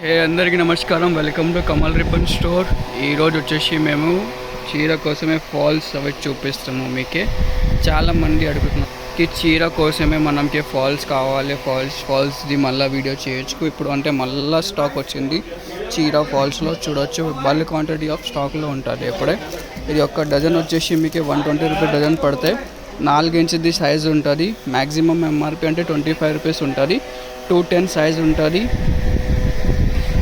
అందరికీ నమస్కారం. Welcome to Kamal ribbon store. ఈరోజు వచ్చేసి మేము చీర కోసమే ఫాల్స్ అవి చూపిస్తాము. మీకే చాలామంది అడుగుతున్నారు చీర కోసమే మనకి ఫాల్స్ కావాలి, ఫాల్స్ది మళ్ళీ వీడియో చేయొచ్చు. ఇప్పుడు అంటే మళ్ళీ స్టాక్ వచ్చింది చీర ఫాల్స్లో చూడొచ్చు. బల్క్ క్వాంటిటీ ఆఫ్ స్టాక్లో ఉంటుంది. ఇప్పుడే ఇది ఒక డజన్ వచ్చేసి మీకు 120 రూపీస్ డజన్ పడతాయి. 4 ఇంచుది సైజ్ ఉంటుంది. మ్యాక్సిమం ఎంఆర్పి అంటే 25 రూపీస్ ఉంటుంది. 210 సైజ్ ఉంటుంది.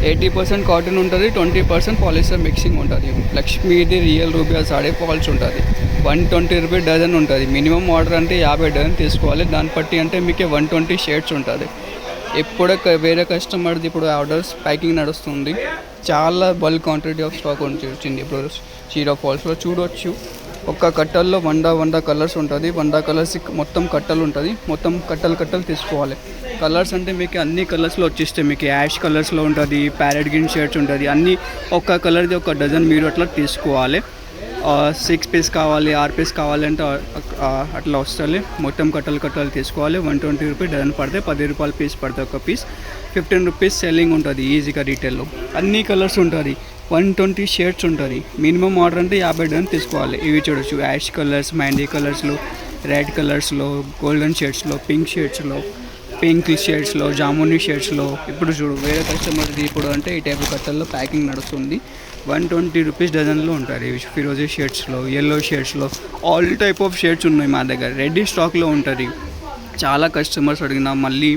80% కాటన్ ఉంటుంది, 20% పాలిస్టర్ మిక్సింగ్ ఉంటుంది. లక్ష్మీది రియల్ రూబియా సాడీ ఫాల్స్ ఉంటుంది. 120 రూపీస్ డజన్ ఉంటుంది. మినిమం ఆర్డర్ అంటే 50 డజన్ తీసుకోవాలి. దాన్ని బట్టి అంటే మీకు 120 షేడ్స్ ఉంటుంది. ఇప్పుడే వేరే కస్టమర్ది ఇప్పుడు ఆర్డర్స్ ప్యాకింగ్ నడుస్తుంది. చాలా బల్క్ క్వాంటిటీ ఆఫ్ స్టాక్ వచ్చింది ఇప్పుడు చీర ఫాల్స్లో చూడవచ్చు. ఒక్క కట్టల్లో 100 కలర్స్ ఉంటుంది. 100 కలర్స్ మొత్తం కట్టలు ఉంటుంది. మొత్తం కట్టలు తీసుకోవాలి. కలర్స్ అంటే మీకు అన్ని కలర్స్లో వచ్చేస్తాయి. మీకు యాష్ కలర్స్లో ఉంటుంది, ప్యారెట్ గ్రీన్ షేడ్స్ ఉంటుంది. అన్నీ ఒక్క కలర్ది ఒక డజన్ మీరు అట్లా తీసుకోవాలి. 6 పీస్ కావాలి, 6 పీస్ కావాలంటే అట్లా వస్తుంది. మొత్తం కట్టలు తీసుకోవాలి. 120 రూపీస్ డజన్ పడితే 10 రూపాయల పీస్ పడుతుంది ఒక పీస్. 15 రూపీస్ సెల్లింగ్ ఉంటుంది ఈజీగా రీటైల్లో. అన్ని కలర్స్ ఉంటుంది. 120 షేడ్స్ ఉంటుంది. మినిమం ఆర్డర్ అంటే 50 డజన్ తీసుకోవాలి. ఇవి చూడొచ్చు యాష్ కలర్స్, మ్యాండీ కలర్స్లో, రెడ్ కలర్స్లో, గోల్డెన్ షేడ్స్లో, పింక్ షేడ్స్లో, పింక్ షేడ్స్లో, జామునీ షేడ్స్లో. ఇప్పుడు చూడు వేరే కస్టమర్ది ఇప్పుడు అంటే ఈ టైప్ కట్టల్లో ప్యాకింగ్ నడుస్తుంది. 120 రూపీస్ డజన్లో ఉంటుంది. ఫిరోజీ షేడ్స్లో, ఎల్లో షేడ్స్లో, ఆల్ టైప్ ఆఫ్ షేడ్స్ ఉన్నాయి మా దగ్గర. రెడీ స్టాక్లో ఉంటుంది. చాలా కస్టమర్స్ అడిగినా మళ్ళీ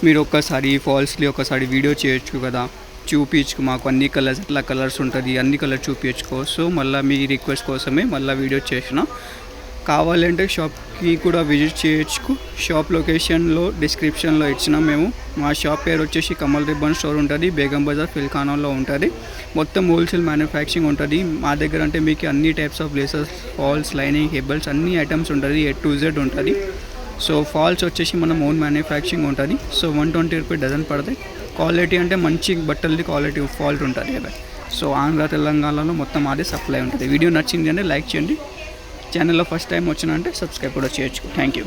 మీరు ఒక్కసారి ఫాల్స్లీ ఒకసారి వీడియో చేయొచ్చు కదా, చూపించుకు మాకు అన్ని కలర్స్ ఎట్లా కలర్స్ ఉంటుంది, అన్ని కలర్స్ చూపించుకో. సో మళ్ళీ మీ రిక్వెస్ట్ కోసమే మళ్ళీ వీడియో చేసిన. కావాలంటే షాప్కి కూడా విజిట్ చేయొచ్చు. షాప్ లొకేషన్లో డిస్క్రిప్షన్లో ఇచ్చినాం మేము. మా షాప్ పేరు వచ్చేసి కమల్ రిబ్బన్ స్టోర్ ఉంటుంది. బేగం బజార్ ఫిల్ఖానాలో ఉంటుంది. మొత్తం హోల్సేల్ మ్యానుఫ్యాక్చరింగ్ ఉంటుంది మా దగ్గర. అంటే మీకు అన్ని types of laces, falls, lining, హెబల్స్ అన్ని ఐటమ్స్ ఉంటుంది. A to Z ఉంటుంది. సో ఫాల్స్ వచ్చేసి మనం ఓన్ మ్యానుఫ్యాక్చరింగ్ ఉంటుంది. సో 120 రూపీస్ డజన్ పడతాయి. క్వాలిటీ అంటే మంచి బట్టలది క్వాలిటీ ఫాల్ట్ ఉంటుంది కదా. సో ఆంధ్ర తెలంగాణలో మొత్తం అదే సప్లై ఉంటుంది. వీడియో నచ్చింది అంటే లైక్ చేయండి. ఛానల్లో ఫస్ట్ టైం వచ్చినా అంటే సబ్స్క్రైబ్ కూడా చేయొచ్చు. Thank you.